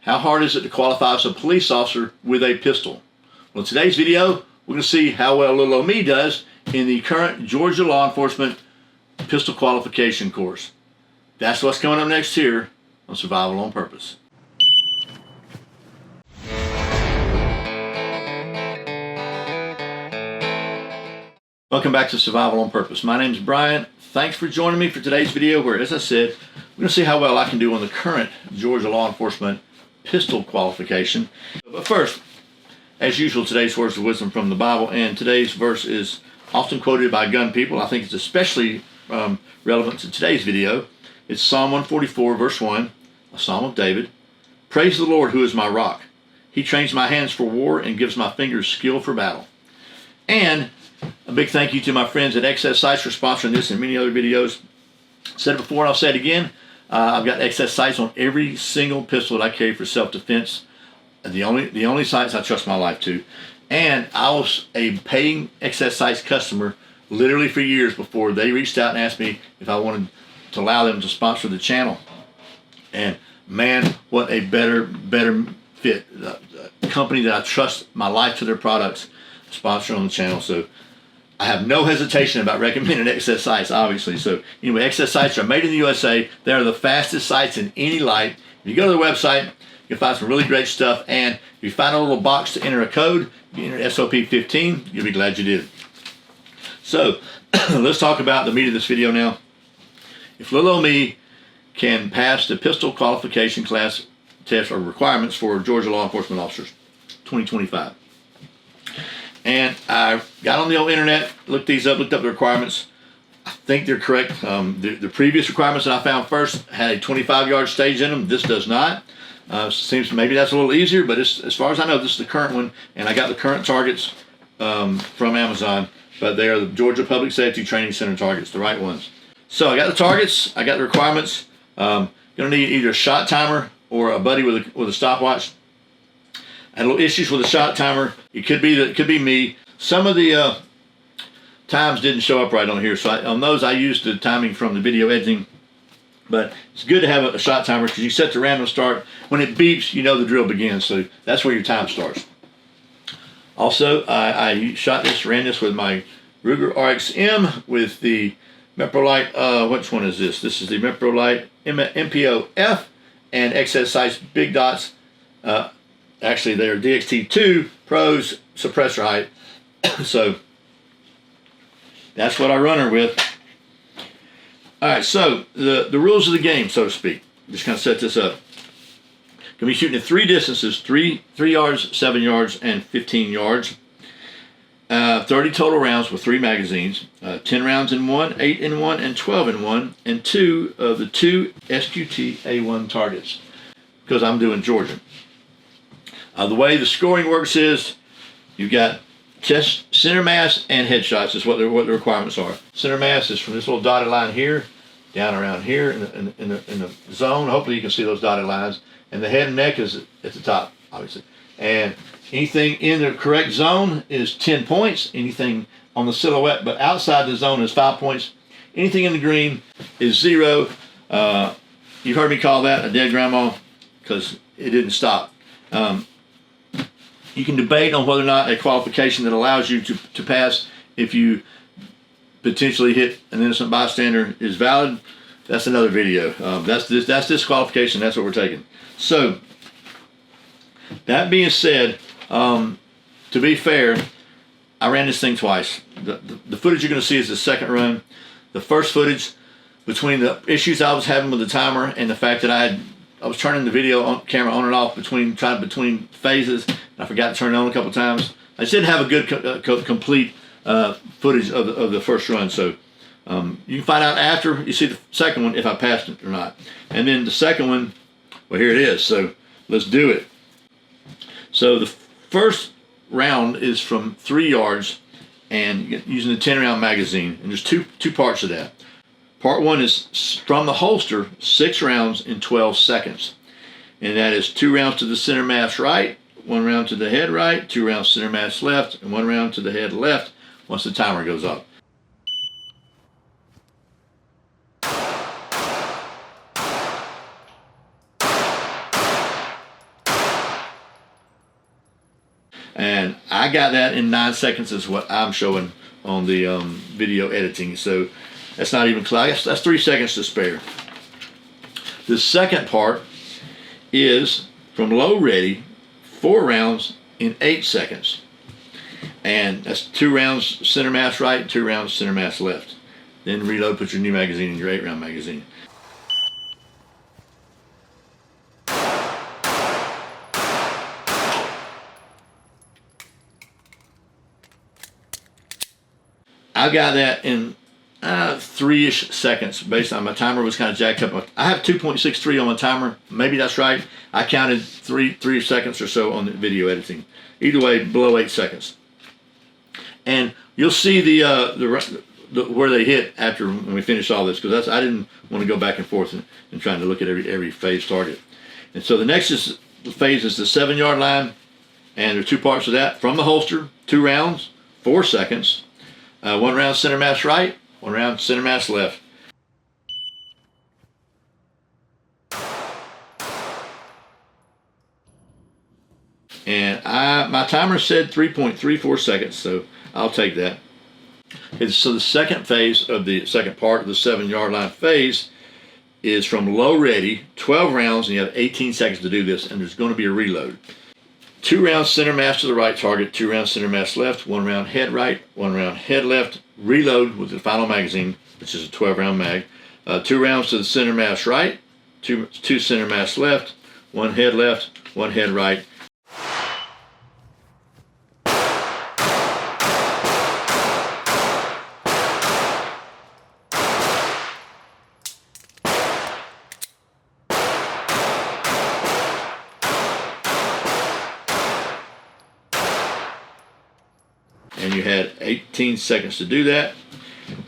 How hard is it to qualify as a police officer with a pistol? Well, in today's video, we're going to see how well little old me does in the current Georgia Law Enforcement Pistol Qualification course. That's what's coming up next here on Survival on Purpose. Welcome back to Survival on Purpose. My name is Brian. Thanks for joining me for today's video where, as I said, we're going to see how well I can do on the current Georgia Law Enforcement Pistol Qualification. But first, as usual, today's words of wisdom from the Bible, and today's verse is often quoted by gun people. I think it's especially relevant to today's video. It's Psalm 144, verse 1, a Psalm of David. Praise the Lord, who is my rock. He trains my hands for war and gives my fingers skill for battle. And a big thank you to my friends at XS Sights for sponsoring this and many other videos. Said it before and I'll say it again. I've got XS Sights on every single pistol that I carry for self-defense. The only sights I trust my life to. And I was a paying XS Sights customer literally for years before they reached out and asked me if I wanted to allow them to sponsor the channel. And man, what a better fit. A company that I trust my life to their products sponsor on the channel. So I have no hesitation about recommending XS Sights, obviously. So anyway, XS Sights are made in the USA. They are the fastest sights in any light. If you go to their website, you'll find some really great stuff. And if you find a little box to enter a code, you enter SOP15, you'll be glad you did. So let's talk about the meat of this video now. If little old me can pass the pistol qualification class test or requirements for Georgia law enforcement officers 2025. And I got on the old internet, looked up the requirements. I think they're correct. The previous requirements that I found first had a 25-yard stage in them. This does not. Seems maybe that's a little easier, but as far as I know, this is the current one. And I got the current targets from Amazon, but they are the Georgia Public Safety Training Center targets, the right ones. So I got the targets, I got the requirements. Gonna need either a shot timer or a buddy with a stopwatch. I had little issues with the shot timer. It could be me. Some of the times didn't show up right on here, so on those I used the timing from the video editing. But it's good to have a shot timer because you set the random start. When it beeps, you know the drill begins. So that's where your time starts. Also, I ran this with my Ruger RXM with the Meprolite. Which one is this? This is the Meprolite MPO-F and XS Sights Big Dots. Actually, they're DXT2 Pros suppressor height. So that's what I run her with. All right, so the rules of the game, so to speak. Just kind of set this up. Going to be shooting at three distances: 3 yards, 7 yards, and 15 yards. 30 total rounds with 3 magazines. 10 rounds in one, 8 in one, and 12 in one, and 2 of the 2 SQT A1 targets. Because I'm doing Georgia. The way the scoring works is you've got chest, center mass, and headshots is what the requirements are. Center mass is from this little dotted line here, down around here in the zone. Hopefully you can see those dotted lines. And the head and neck is at the top, obviously. And anything in the correct zone is 10 points. Anything on the silhouette but outside the zone is 5 points. Anything in the green is 0. You've heard me call that a dead grandma because it didn't stop. You can debate on whether or not a qualification that allows you to pass if you potentially hit an innocent bystander is valid. That's another video. That's disqualification. That's what we're taking. So that being said, to be fair, I ran this thing twice. The footage you're going to see is the second run. The first footage, between the issues I was having with the timer and the fact that I was turning the video camera on and off between phases. I forgot to turn it on a couple times. I just didn't have a good complete footage of the first run. So you can find out after you see the second one if I passed it or not. And then the second one, well, here it is. So let's do it. So the first round is from 3 yards and using the 10-round magazine. And there's two parts of that. Part 1 is from the holster, 6 rounds in 12 seconds. And that is 2 rounds to the center mass right, 1 round to the head right, 2 rounds center mass left, and 1 round to the head left once the timer goes off. And I got that in 9 seconds is what I'm showing on the video editing. So that's not even close. I guess that's 3 seconds to spare. The second part is from low ready, 4 rounds in 8 seconds. And that's 2 rounds center mass right, 2 rounds center mass left. Then reload, put your new magazine in your 8-round magazine. I got that in 3-ish seconds based on my timer was kind of jacked up. I have 2.63 on my timer. Maybe that's right. I counted 3 seconds or so on the video editing. Either way, below 8 seconds. And you'll see the where they hit after when we finish all this, because I didn't want to go back and forth and trying to look at every phase target. And so the next phase is the 7-yard line, and there are 2 parts of that. From the holster, 2 rounds, 4 seconds. 1 round center mass right, 1 round center mass left. And my timer said 3.34 seconds, so I'll take that. And so the second phase of the second part of the 7-yard line phase is from low ready, 12 rounds, and you have 18 seconds to do this, and there's going to be a reload. 2 rounds center mass to the right target, 2 rounds center mass left, 1 round head right, 1 round head left, reload with the final magazine, which is a 12-round mag. 2 rounds to the center mass right, 2 center mass left, 1 head left, 1 head right. And you had 18 seconds to do that.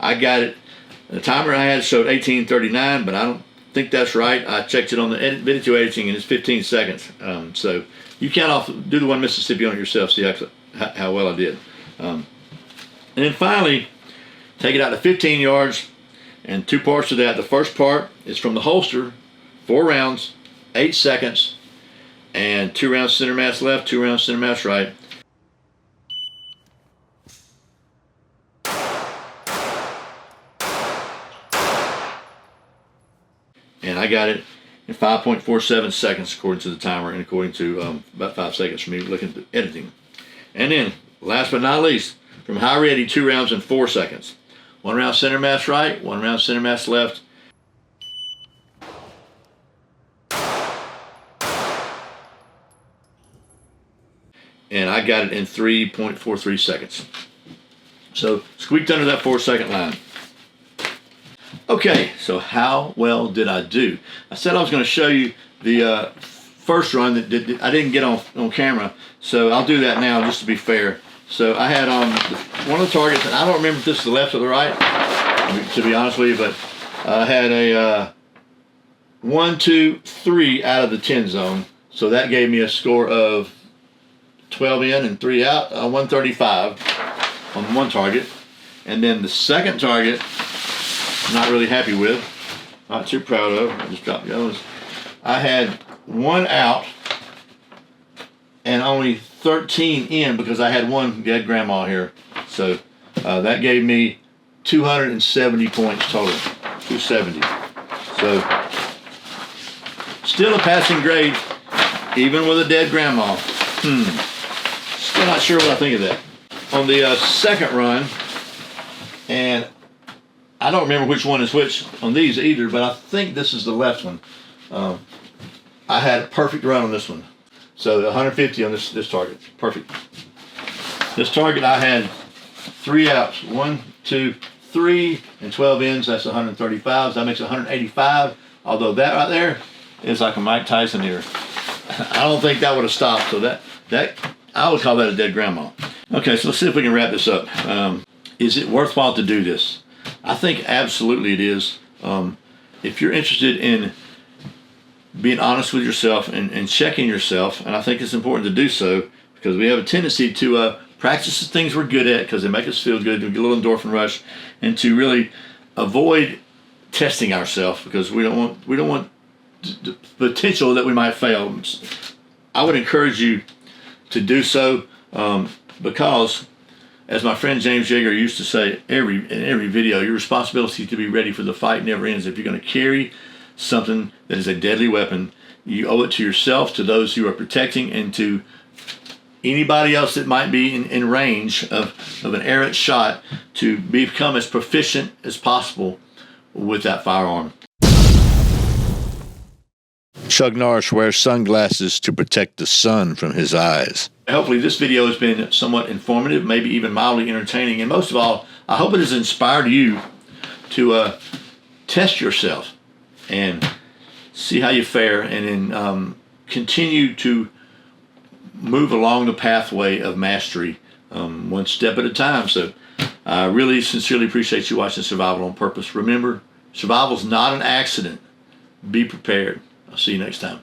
I got it. The timer I had showed 18:39, but I don't think that's right. I checked it on the video editing, and it's 15 seconds. So you can do the one Mississippi on it yourself, see how well I did. And then finally, take it out to 15 yards, and 2 parts of that. The first part is from the holster, 4 rounds, 8 seconds, and 2 rounds center mass left, 2 rounds center mass right. And I got it in 5.47 seconds according to the timer, and according to about 5 seconds from me looking at the editing. And then, last but not least, from high ready, 2 rounds in 4 seconds. 1 round center mass right, 1 round center mass left. And I got it in 3.43 seconds. So, squeaked under that 4-second line. Okay, so how well did I do? I said I was going to show you the first run that I didn't get on camera, so I'll do that now just to be fair. So I had one of the targets, and I don't remember if this is the left or the right, to be honest with you, but I had a 1, 2, 3 out of the 10 zone, so that gave me a score of 12 in and 3 out, 135 on one target. And then the second target, not really happy with, not too proud of. I just dropped the others. I had 1 out and only 13 in because I had 1 dead grandma here. So that gave me 270 points total, 270. So still a passing grade, even with a dead grandma. Still not sure what I think of that. On the second run, and I don't remember which one is which on these either, but I think this is the left one. I had a perfect run on this one. So 150 on this target, perfect. This target I had 3 outs, 1, 2, 3, and 12 ins, that's 135, so that makes 185, although that right there is like a Mike Tyson here. I don't think that would have stopped, so that I would call that a dead grandma. Okay, so let's see if we can wrap this up. Is it worthwhile to do this? I think absolutely it is. If you're interested in being honest with yourself and checking yourself, and I think it's important to do so because we have a tendency to practice the things we're good at because they make us feel good, to get a little endorphin rush, and to really avoid testing ourselves because we don't want the potential that we might fail. I would encourage you to do so. because, as my friend James Yeager used to say in every video, your responsibility to be ready for the fight never ends. If you're going to carry something that is a deadly weapon, you owe it to yourself, to those you are protecting, and to anybody else that might be in range of an errant shot, to become as proficient as possible with that firearm. Chuck Norris wears sunglasses to protect the sun from his eyes. Hopefully this video has been somewhat informative, maybe even mildly entertaining, and most of all, I hope it has inspired you to test yourself and see how you fare, and then continue to move along the pathway of mastery, one step at a time. So I really sincerely appreciate you watching Survival on Purpose. Remember, survival is not an accident. Be prepared. I'll see you next time.